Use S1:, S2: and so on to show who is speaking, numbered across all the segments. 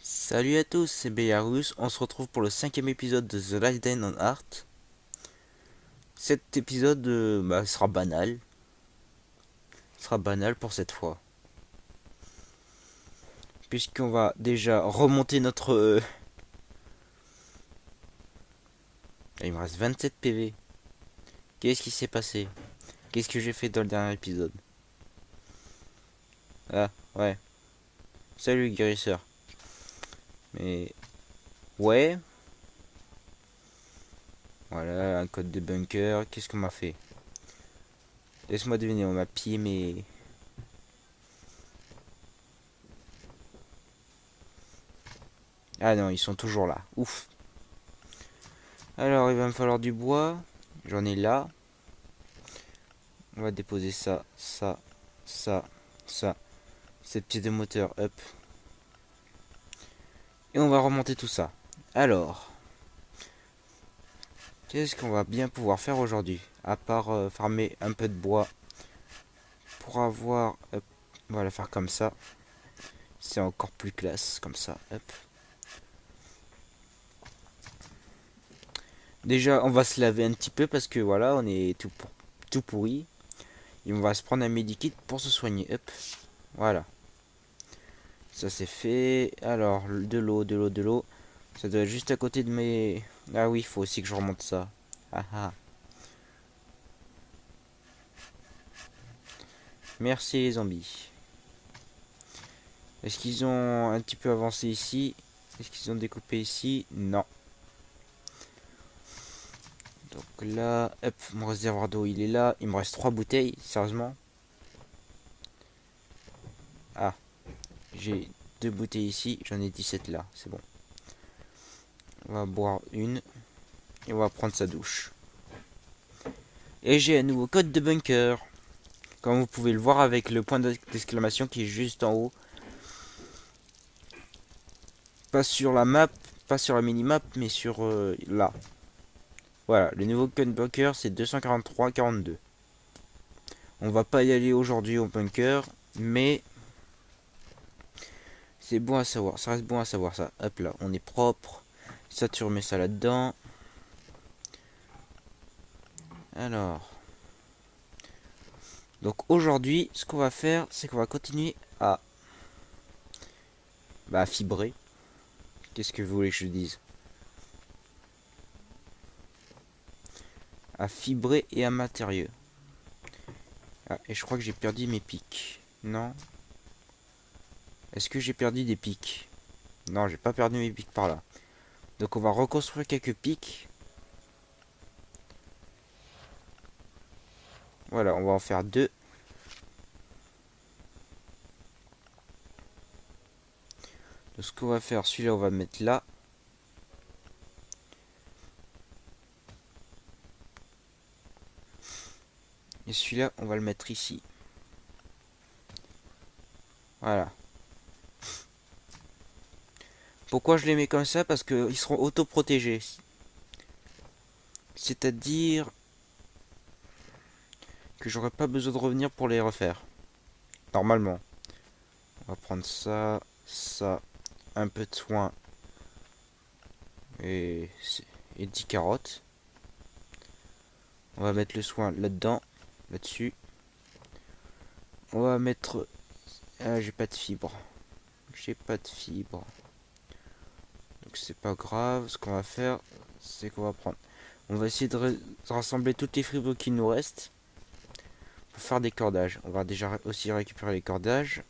S1: Salut à tous, c'est Belarus. On se retrouve pour le cinquième épisode de The Last Day on Art. Cet épisode sera banal. Sera banal pour cette fois. Puisqu'on va déjà remonter notre... Il me reste 27 PV. Qu'est-ce qui s'est passé? Qu'est-ce que j'ai fait dans le dernier épisode? Ah, ouais. Salut guérisseur. Mais... Ouais. Voilà, un code de bunker. Qu'est-ce qu'on m'a fait? Laisse-moi deviner, on m'a pillé mes... Ah non, ils sont toujours là. Ouf. Alors, il va me falloir du bois. J'en ai là. On va déposer ça, ça, ça, ça. Cette pièce de moteur, hop. Et on va remonter tout ça. Alors, qu'est-ce qu'on va bien pouvoir faire aujourd'hui? À part farmer un peu de bois pour avoir... Hop, on va la faire comme ça. C'est encore plus classe, comme ça, hop. Déjà, on va se laver un petit peu parce que voilà, on est tout pourri. Et on va se prendre un medikit pour se soigner, hop. Voilà. Ça c'est fait. Alors, de l'eau, de l'eau, de l'eau. Ça doit être juste à côté de mes... Ah oui, il faut aussi que je remonte ça. Ah ah. Merci les zombies. Est-ce qu'ils ont un petit peu avancé ici? Est-ce qu'ils ont découpé ici? Non. Donc là, hop, mon réservoir d'eau il est là. Il me reste 3 bouteilles, sérieusement. Ah, j'ai 2 bouteilles ici, j'en ai 17 là, c'est bon. On va boire une et on va prendre sa douche. Et j'ai un nouveau code de bunker. Comme vous pouvez le voir avec le point d'exclamation qui est juste en haut. Pas sur la map, pas sur la mini-map, mais sur là. Voilà, le nouveau code bunker c'est 243-42. On va pas y aller aujourd'hui au bunker, mais c'est bon à savoir. Ça reste bon à savoir ça. Hop là, on est propre. Ça, tu remets ça là-dedans. Alors. Donc aujourd'hui, ce qu'on va faire, c'est qu'on va continuer à fibrer. Qu'est-ce que vous voulez que je dise? À fibrer et à matériaux. Ah, et je crois que j'ai perdu mes pics. Non. Est-ce que j'ai perdu des pics? Non, j'ai pas perdu mes pics par là. Donc on va reconstruire quelques pics. Voilà, on va en faire deux. Donc ce qu'on va faire, celui-là on va le mettre là. Et celui-là on va le mettre ici. Voilà. Pourquoi je les mets comme ça? Parce qu'ils seront auto-protégés. C'est-à-dire que j'aurai pas besoin de revenir pour les refaire. Normalement. On va prendre ça, ça, un peu de soin et, et 10 carottes. On va mettre le soin là-dedans, là-dessus. On va mettre... Ah, j'ai pas de fibre. J'ai pas de fibre. Donc c'est pas grave. Ce qu'on va faire, c'est qu'on va prendre... On va essayer de rassembler toutes les fibres qui nous restent pour faire des cordages. On va déjà aussi récupérer les cordages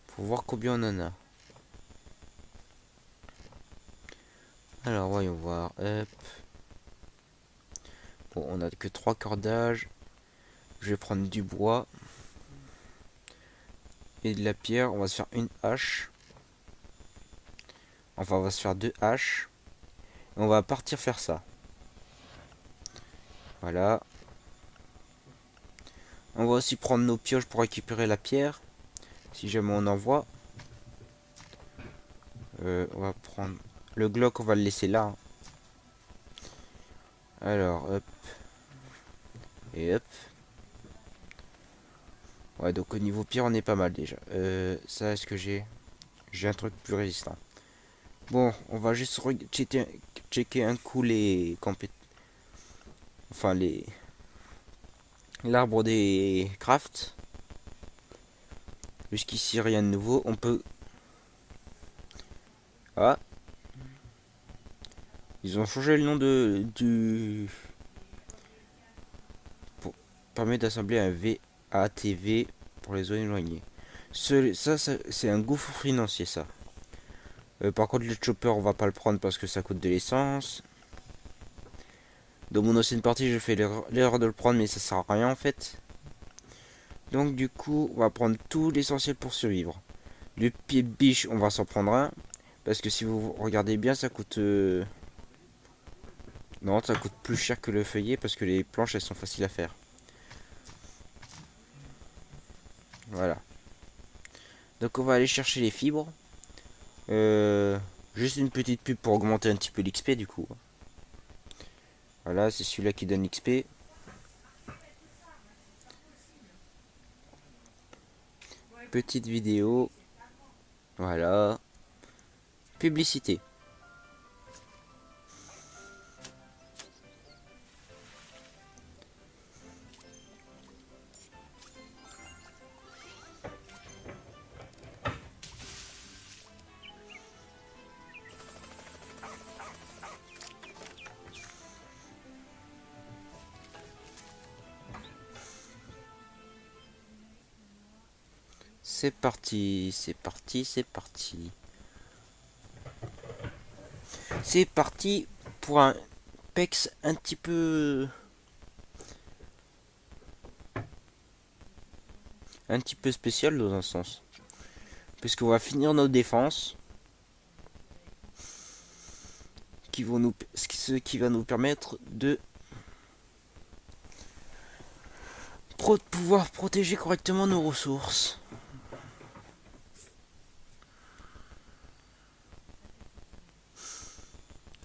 S1: pour voir combien on en a. Alors voyons voir. Hop. Bon, on a que 3 cordages. Je vais prendre du bois et de la pierre. On va se faire une hache. Enfin, on va se faire deux haches. Et on va partir faire ça. Voilà. On va aussi prendre nos pioches pour récupérer la pierre. Si jamais on en voit. On va prendre le Glock, on va le laisser là. Alors, hop. Et hop. Ouais, donc au niveau pierre, on est pas mal déjà. Ça, est-ce que j'ai... J'ai un truc plus résistant. Bon, on va juste checker un coup les enfin l'arbre des crafts. Jusqu'ici rien de nouveau. On peut. Ah, ils ont changé le nom de du pour permet d'assembler un VATV pour les zones éloignées. Ça c'est un gouffre financier ça. Par contre le chopper on va pas le prendre parce que ça coûte de l'essence. Dans mon ancienne partie j'ai fait l'erreur de le prendre mais ça sert à rien en fait. Donc du coup on va prendre tout l'essentiel pour survivre. Le pied de biche on va s'en prendre un. Parce que si vous regardez bien ça coûte... Non ça coûte plus cher que le feuillet parce que les planches elles sont faciles à faire. Voilà. Donc on va aller chercher les fibres. Juste une petite pub pour augmenter un petit peu l'XP du coup. Voilà, c'est celui-là qui donne l'XP. Petite vidéo. Voilà. Publicité. C'est parti, c'est parti, c'est parti. C'est parti pour un PEX un petit peu spécial dans un sens. Puisqu'on va finir nos défenses. Ce qui va nous permettre de pouvoir protéger correctement nos ressources.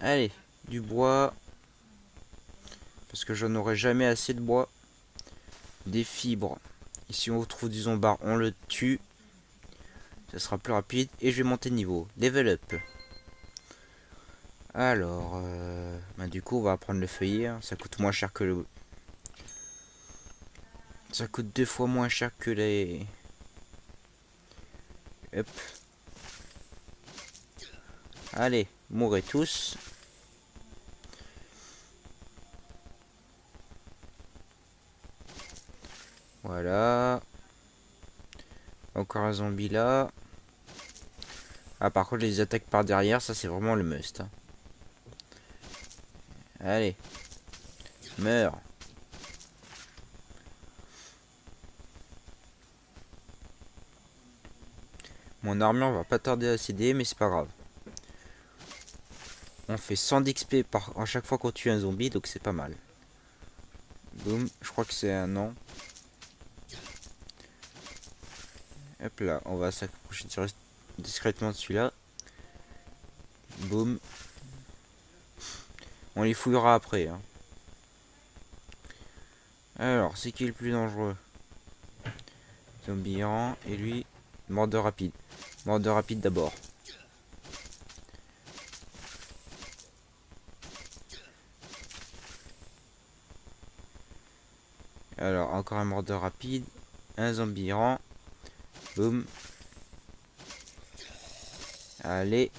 S1: Allez, du bois. Parce que je n'aurai jamais assez de bois. Des fibres. Et si on retrouve du zombard, on le tue. Ça sera plus rapide. Et je vais monter de niveau. Level up. Alors, bah du coup, on va prendre le feuillet. Hein. Ça coûte moins cher que le... Ça coûte 2 fois moins cher que les... Hop. Allez, mourrez tous. Voilà. Encore un zombie là. Ah, par contre, les attaques par derrière, ça c'est vraiment le must. Hein. Allez. Meurs. Mon armure va pas tarder à céder, mais c'est pas grave. On fait 100 d'XP à chaque fois qu'on tue un zombie, donc c'est pas mal. Boum, je crois que c'est un non. Hop là, on va s'approcher discrètement de celui-là. Boum. On les fouillera après. Hein. Alors, c'est qui le plus dangereux? Zombie errant et lui, mordeur rapide. Mordeur rapide d'abord. Alors, encore un mordeur rapide. Un zombie errant. Boum. Allez.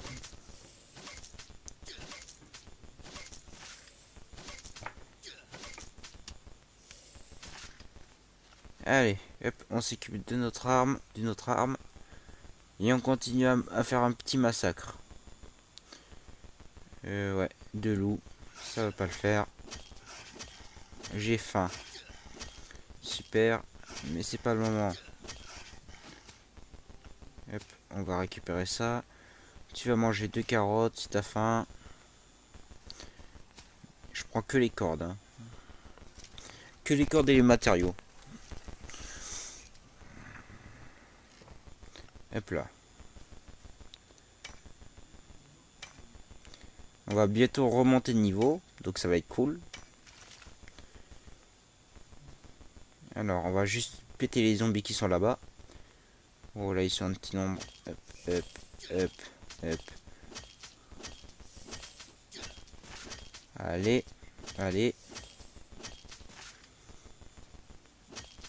S1: Allez, hop, on s'occupe de notre arme, d'une autre arme. Et on continue à faire un petit massacre. Ouais, 2 loups. Ça va pas le faire. J'ai faim. Super. Mais c'est pas le moment. Hop, on va récupérer ça. Tu vas manger 2 carottes si t'as faim. Je prends que les cordes. Hein. Que les cordes et les matériaux. Hop là. On va bientôt remonter de niveau. Donc ça va être cool. Alors on va juste péter les zombies qui sont là-bas. Oh là ils sont un petit nombre. Hop, hop, hop, hop. Allez, allez.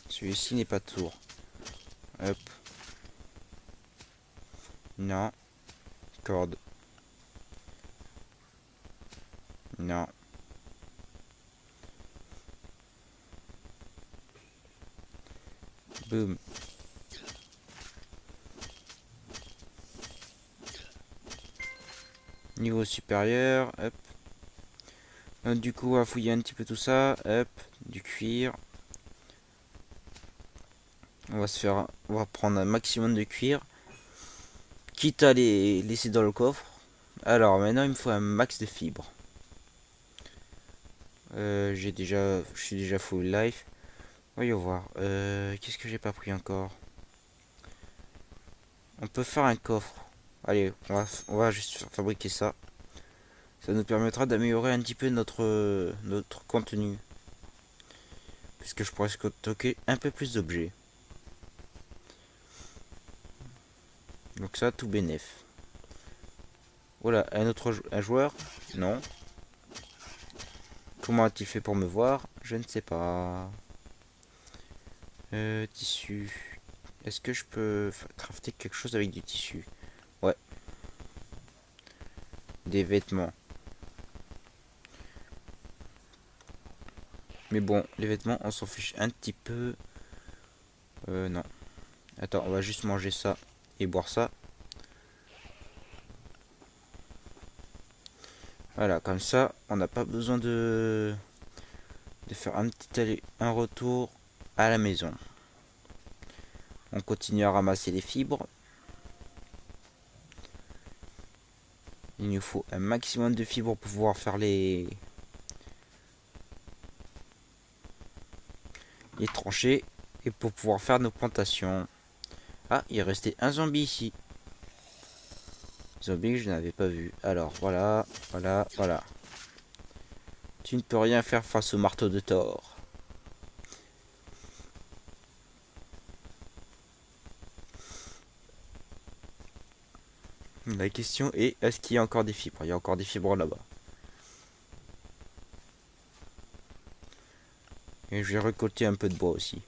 S1: Celui-ci n'est pas tour. Hop. Non. Corde. Non. Boum. Niveau supérieur, hop. Donc, du coup, on va fouiller un petit peu tout ça, hop, du cuir. On va prendre un maximum de cuir, quitte à les laisser dans le coffre. Alors maintenant, il me faut un max de fibres. Je suis déjà full life. Voyons voir. Qu'est-ce que j'ai pas pris encore? On peut faire un coffre. Allez, on va juste fabriquer ça. Ça nous permettra d'améliorer un petit peu notre contenu. Puisque je pourrais stocker un peu plus d'objets. Donc ça, tout bénef. Voilà, un joueur? Non. Comment a-t-il fait pour me voir? Je ne sais pas. Tissu. Est-ce que je peux crafter quelque chose avec du tissu? Ouais. Des vêtements. Mais bon, les vêtements, on s'en fiche un petit peu. Non. Attends, on va juste manger ça et boire ça. Voilà, comme ça, on n'a pas besoin de faire un retour à la maison. On continue à ramasser les fibres. Il nous faut un maximum de fibres pour pouvoir faire les tranchées et pour pouvoir faire nos plantations. Ah, il restait un zombie ici. Zombie que je n'avais pas vu. Alors voilà, voilà, voilà. Tu ne peux rien faire face au marteau de Thor. La question est, est-ce qu'il y a encore des fibres? Il y a encore des fibres là-bas. Et je vais récolter un peu de bois aussi.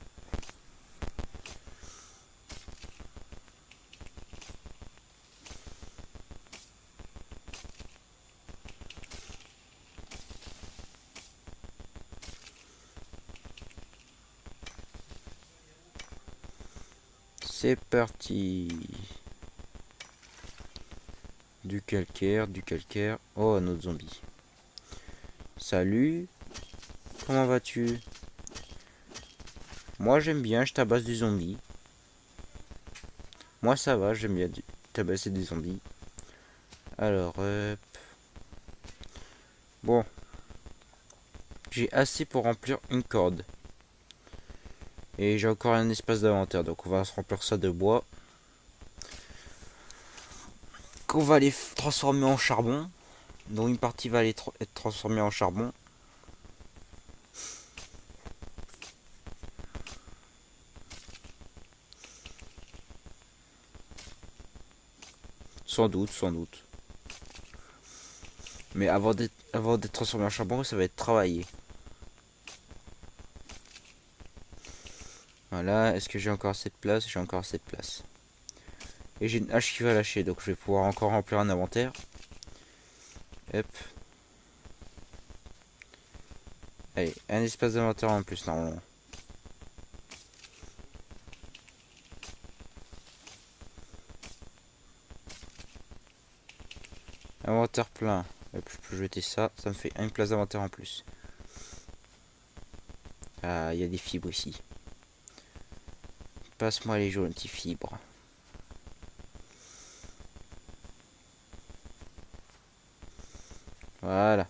S1: C'est parti. Du calcaire, du calcaire. Oh, un autre zombie. Salut. Comment vas-tu? Moi j'aime bien, je tabasse des zombies. Moi ça va, j'aime bien tabasser des zombies. Alors, bon. J'ai assez pour remplir une corde. Et j'ai encore un espace d'inventaire, donc on va se remplir ça de bois. Qu'on va les transformer en charbon. Donc une partie va être transformée en charbon. Sans doute, sans doute. Mais avant d'être transformé en charbon, ça va être travaillé. Voilà, est-ce que j'ai encore assez de place? J'ai encore assez de place. Et j'ai une hache qui va lâcher, donc je vais pouvoir encore remplir un inventaire. Hop. Allez, un espace d'inventaire en plus normalement. Inventaire plein. Hop, je peux jeter ça. Ça me fait une place d'inventaire en plus. Ah, il y a des fibres ici. Passe-moi les jaunes petites fibres. Voilà.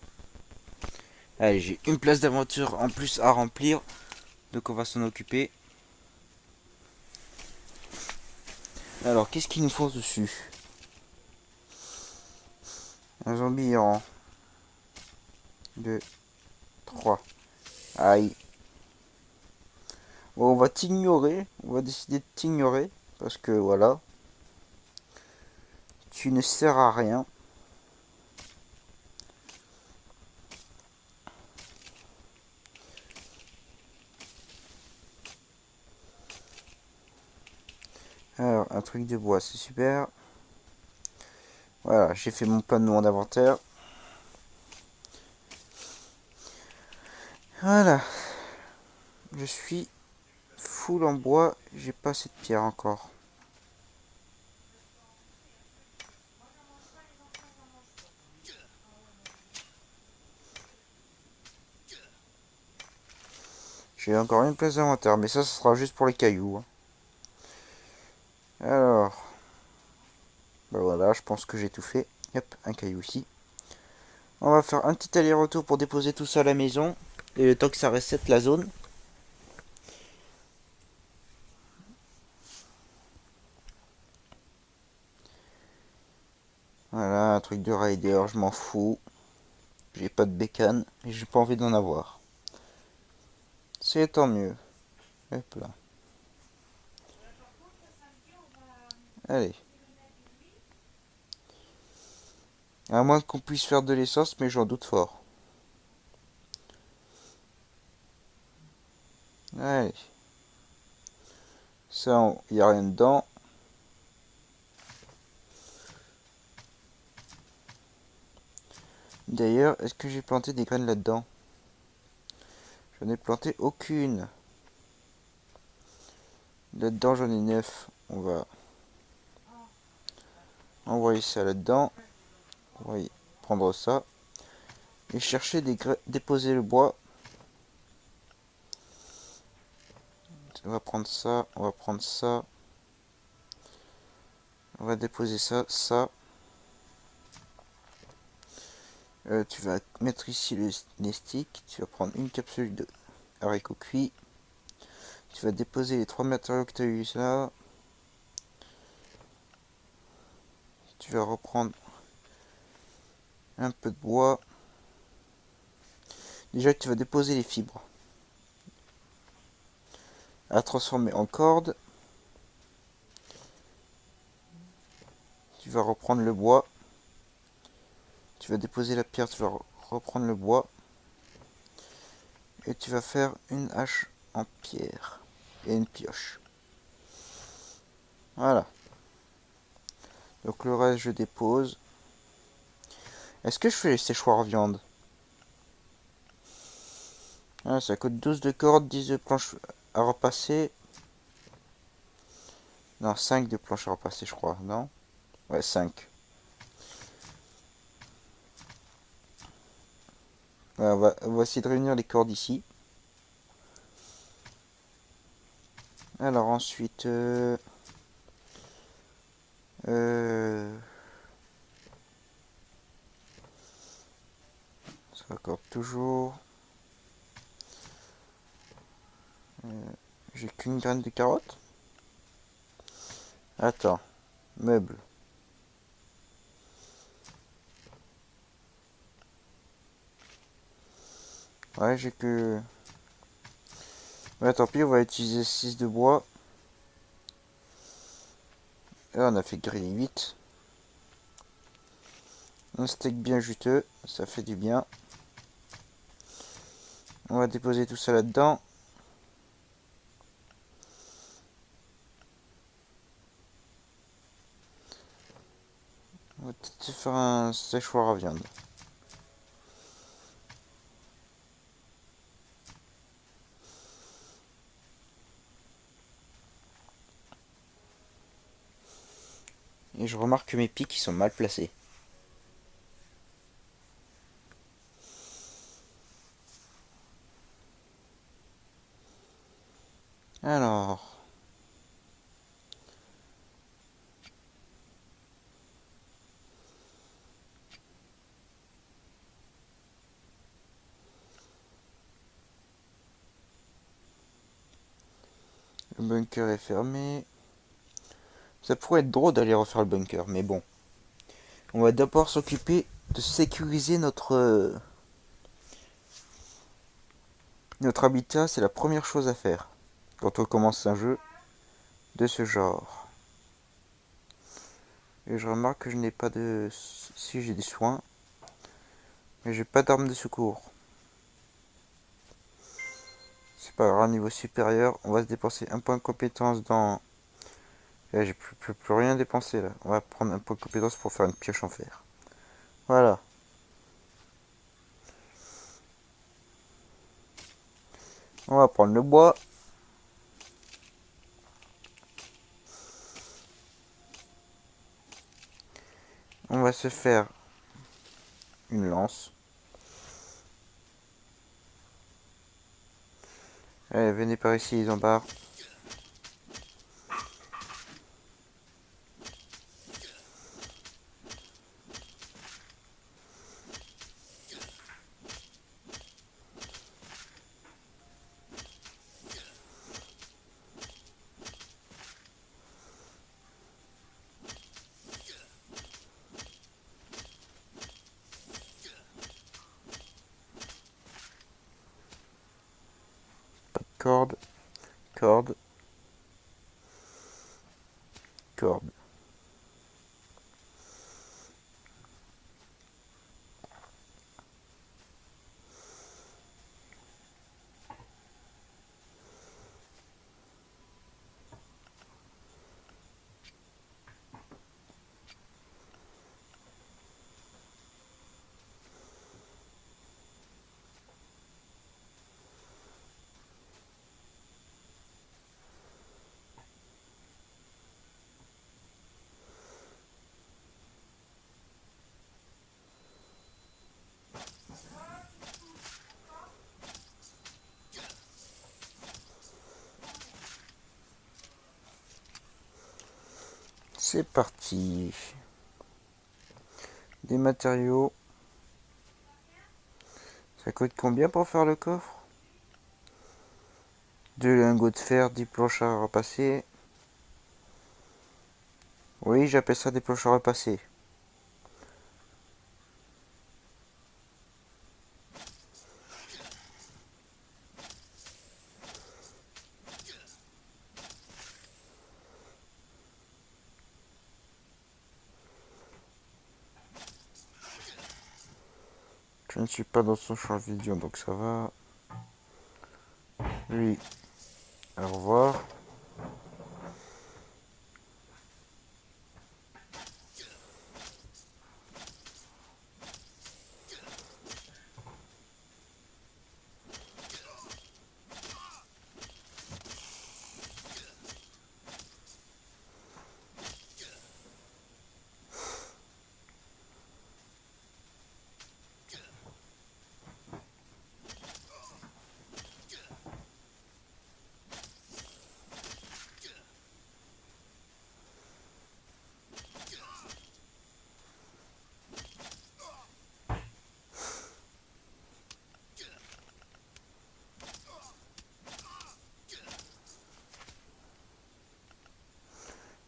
S1: Allez, j'ai une place d'aventure en plus à remplir. Donc on va s'en occuper. Alors, qu'est-ce qu'il nous faut dessus? Un zombie en 2, 3. Aïe. Bon, on va t'ignorer. On va décider de t'ignorer. Parce que voilà. tu ne sers à rien. Alors, un truc de bois, c'est super. Voilà, j'ai fait mon plan de mon inventaire. Voilà. Je suis full en bois. J'ai pas assez de pierre encore. J'ai encore une place d'inventaire, mais ça sera juste pour les cailloux. Alors, ben voilà, je pense que j'ai tout fait. Hop, un caillou ici. On va faire un petit aller-retour pour déposer tout ça à la maison. Et le temps que ça reset la zone. Voilà, un truc de rider, je m'en fous. J'ai pas de bécane et j'ai pas envie d'en avoir. C'est tant mieux. Hop là. Allez. À moins qu'on puisse faire de l'essence, mais j'en doute fort. Allez. Ça, il n'y a rien dedans. D'ailleurs, est-ce que j'ai planté des graines là-dedans? Je n'ai planté aucune. Là-dedans, j'en ai 9. On va envoyer ça là-dedans. On va prendre ça. Et chercher des graines. Déposer le bois. On va prendre ça. On va prendre ça. On va déposer ça. Ça. Tu vas mettre ici les sticks. Tu vas prendre une capsule de haricots cuits. Tu vas déposer les 3 matériaux que tu as eu là. Tu vas reprendre un peu de bois. Déjà, tu vas déposer les fibres à transformer en corde. Tu vas reprendre le bois. Tu vas déposer la pierre, tu vas reprendre le bois. Et tu vas faire une hache en pierre et une pioche. Voilà. Donc le reste, je dépose. Est-ce que je fais les séchoirs viande? Ah, ça coûte 12 de cordes, 10 de planches à repasser. Non, 5 de planches à repasser, je crois, non? Ouais, 5. Ouais, on va essayer de réunir les cordes ici. Alors ensuite... ça accorde toujours. J'ai qu'une graine de carotte. Attends. Meuble. Ouais, j'ai que... Ouais, tant pis, on va utiliser 6 de bois. Et on a fait griller 8. Un steak bien juteux, ça fait du bien. On va déposer tout ça là-dedans. On va peut-être faire un séchoir à viande. Et je remarque que mes pics ils sont mal placés. Alors... Le bunker est fermé. Ça pourrait être drôle d'aller refaire le bunker, mais bon. On va d'abord s'occuper de sécuriser notre habitat. C'est la première chose à faire quand on commence un jeu de ce genre. Et je remarque que je n'ai pas de... Si j'ai des soins, mais j'ai pas d'arme de secours. C'est pas grave, niveau supérieur, on va se dépenser un point de compétence dans... Là, j'ai plus rien dépensé là. On va prendre un point de compétence pour faire une pioche en fer. Voilà. On va prendre le bois. On va se faire une lance. Allez, venez par ici, les embarres. Corde, corde, corde. C'est parti. Des matériaux. Ça coûte combien pour faire le coffre? 2 lingots de fer, 10 planches à repasser. Oui, j'appelle ça des planches à repasser. Je ne suis pas dans son champ vidéo, donc ça va. Lui, au revoir.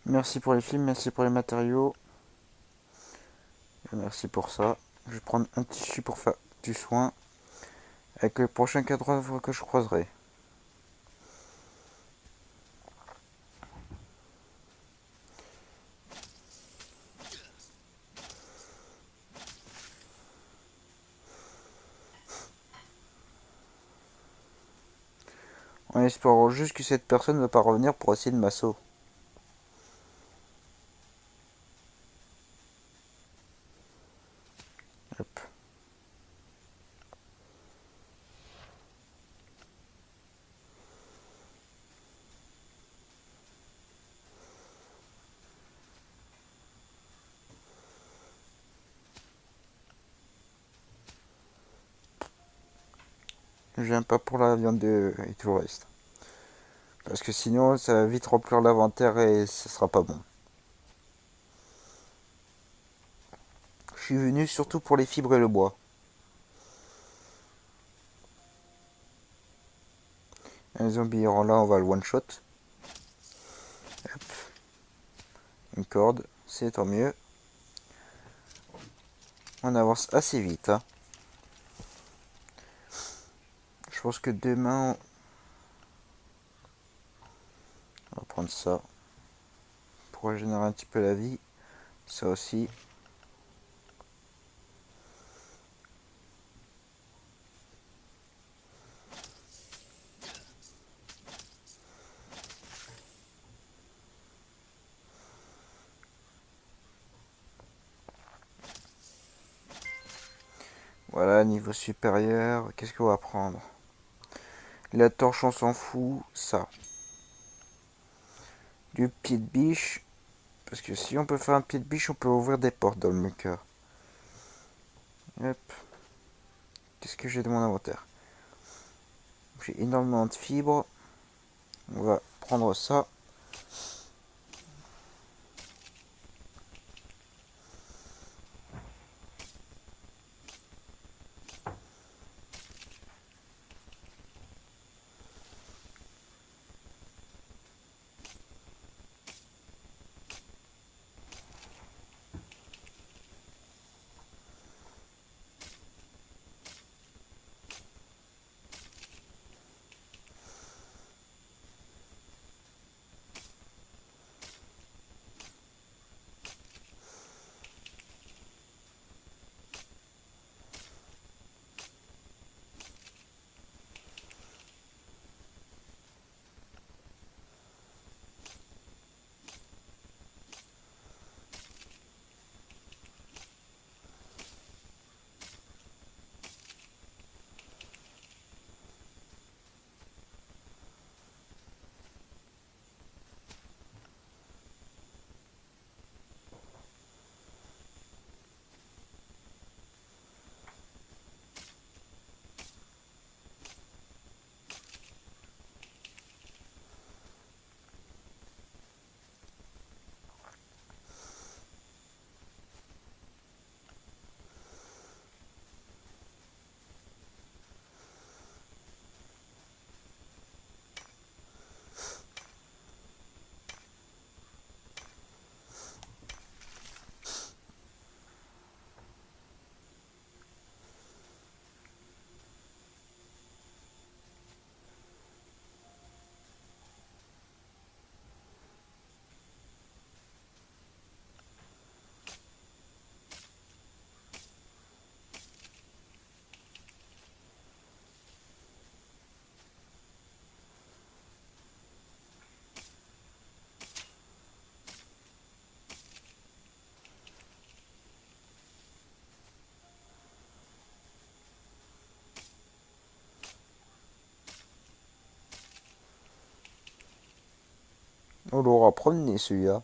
S1: Merci pour les films, merci pour les matériaux. Et merci pour ça. Je vais prendre un tissu pour faire du soin. Avec le prochain cadre que je croiserai. En espérant juste que cette personne ne va pas revenir pour essayer de m'assaut. Hop. Je viens pas pour la viande et tout le reste. Parce que sinon, ça va vite remplir l'inventaire et ça sera pas bon. Je suis venu surtout pour les fibres et le bois. Un zombie errant là, on va le one shot. Hop. Une corde, c'est tant mieux. On avance assez vite. Hein. Je pense que demain, on va prendre ça pour régénérer un petit peu la vie. Ça aussi. Voilà, niveau supérieur, qu'est-ce qu'on va prendre? La torche, on s'en fout, ça. Du pied de biche, parce que si on peut faire un pied de biche, on peut ouvrir des portes dans le bunker. Hop. Qu'est-ce que j'ai de mon inventaire? J'ai énormément de fibres. On va prendre ça. On l'aura promené celui-là.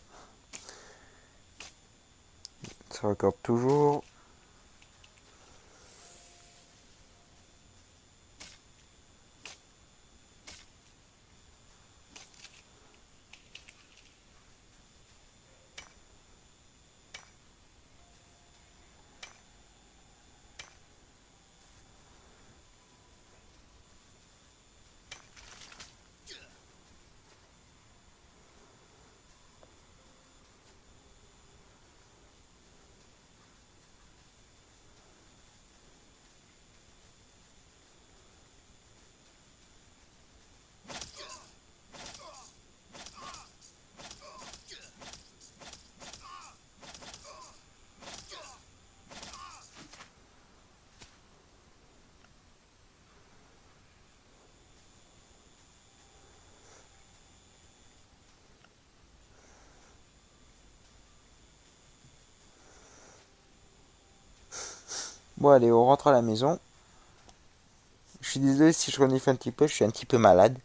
S1: Ça raccorde toujours. Bon allez, on rentre à la maison. Je suis désolé si je renifle un petit peu, je suis un petit peu malade.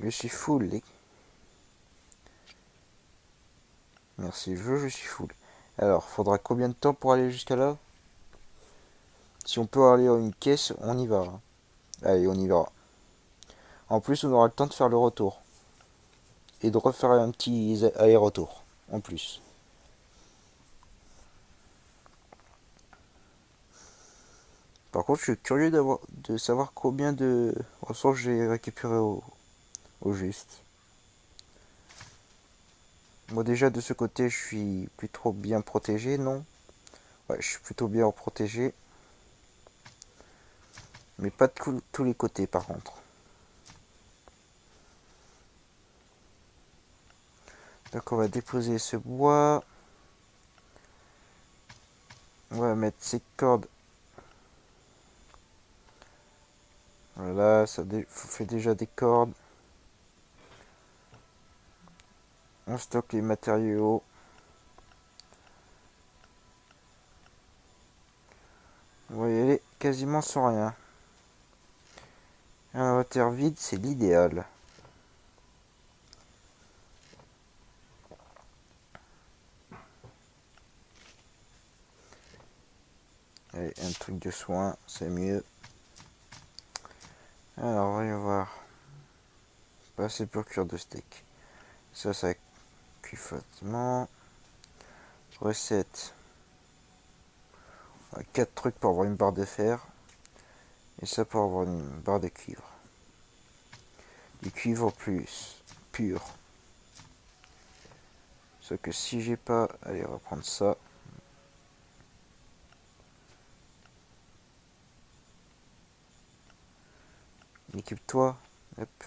S1: Je suis full, les... Merci, je suis full. Alors, faudra combien de temps pour aller jusqu'à là? Si on peut aller à une caisse, on y va. Allez, on y va. En plus, on aura le temps de faire le retour. Et de refaire un petit aller-retour. En plus. Par contre, je suis curieux de savoir combien de ressources j'ai récupéré au juste. Moi déjà de ce côté, je suis plutôt bien protégé, non? Ouais, je suis plutôt bien protégé. Mais pas de tous les côtés par contre. Donc on va déposer ce bois. On va mettre ces cordes. Voilà, ça fait déjà des cordes. On stocke les matériaux. On va y aller quasiment sans rien. Un inventaire vide, c'est l'idéal. Allez, un truc de soin, c'est mieux. Alors, on va y voir. Pas assez pour cuire de steak. Ça cuit facilement. Recette. 4 trucs pour avoir une barre de fer. Et ça pour avoir une barre de cuivre. Du cuivre plus pur. Sauf que si j'ai pas... Allez, on va prendre ça. Équipe-toi. Hop.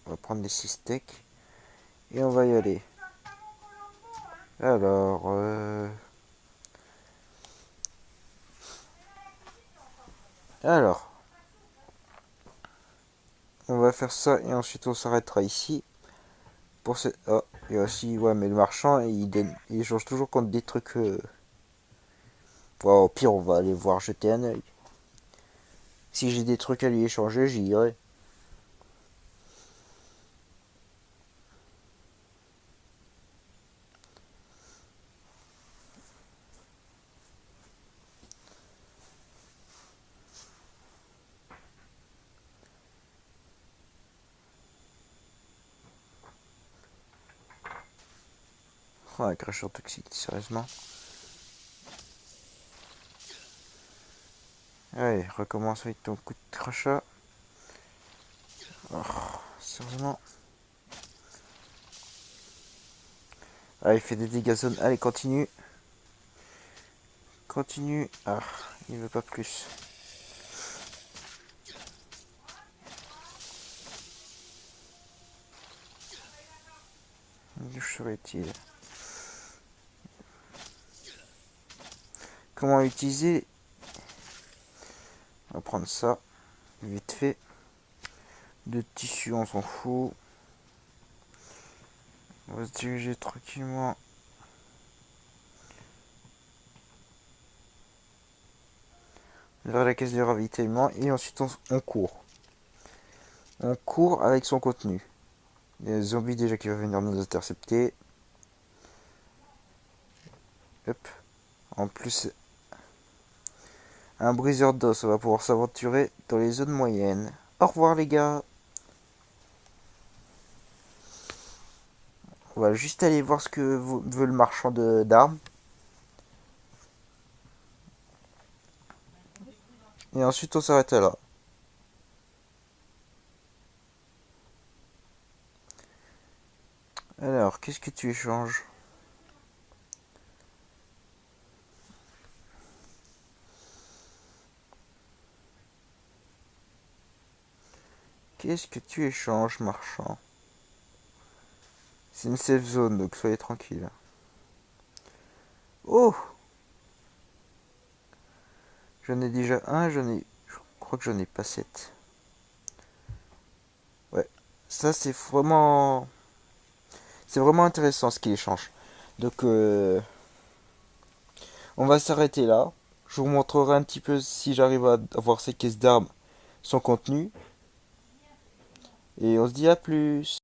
S1: On va prendre les 6 steaks. Et on va y aller. Alors... Alors... On va faire ça et ensuite on s'arrêtera ici. Pour ce... Oh, et aussi, ouais, mais le marchand, il change toujours contre des trucs... Bon, au pire, on va aller voir jeter un oeil. Si j'ai des trucs à lui échanger, j'y irai. Oh, un cracheur toxique, sérieusement. Allez, recommence avec ton coup de crachat. Oh, sérieusement. Ah, il fait des dégâts zones. Allez, continue. Continue. Ah, il veut pas plus. Où serait-il? Comment utiliser? On va prendre ça. Vite fait. De tissu, on s'en fout. On va se diriger tranquillement vers la caisse de ravitaillement et ensuite on court. On court avec son contenu. Il y a des zombies déjà qui vont venir nous intercepter. Hop. En plus, un briseur d'os, on va pouvoir s'aventurer dans les zones moyennes. Au revoir les gars. On va juste aller voir ce que veut le marchand d'armes. Et ensuite on s'arrête là. Alors, qu'est-ce que tu échanges? Qu'est-ce que tu échanges, marchand? C'est une safe zone, donc soyez tranquille. Oh! J'en ai déjà un, je crois que j'en ai pas 7. Ouais, ça c'est vraiment intéressant ce qu'il échange. Donc, on va s'arrêter là. Je vous montrerai un petit peu si j'arrive à avoir ces caisses d'armes, son contenu. Et on se dit à plus.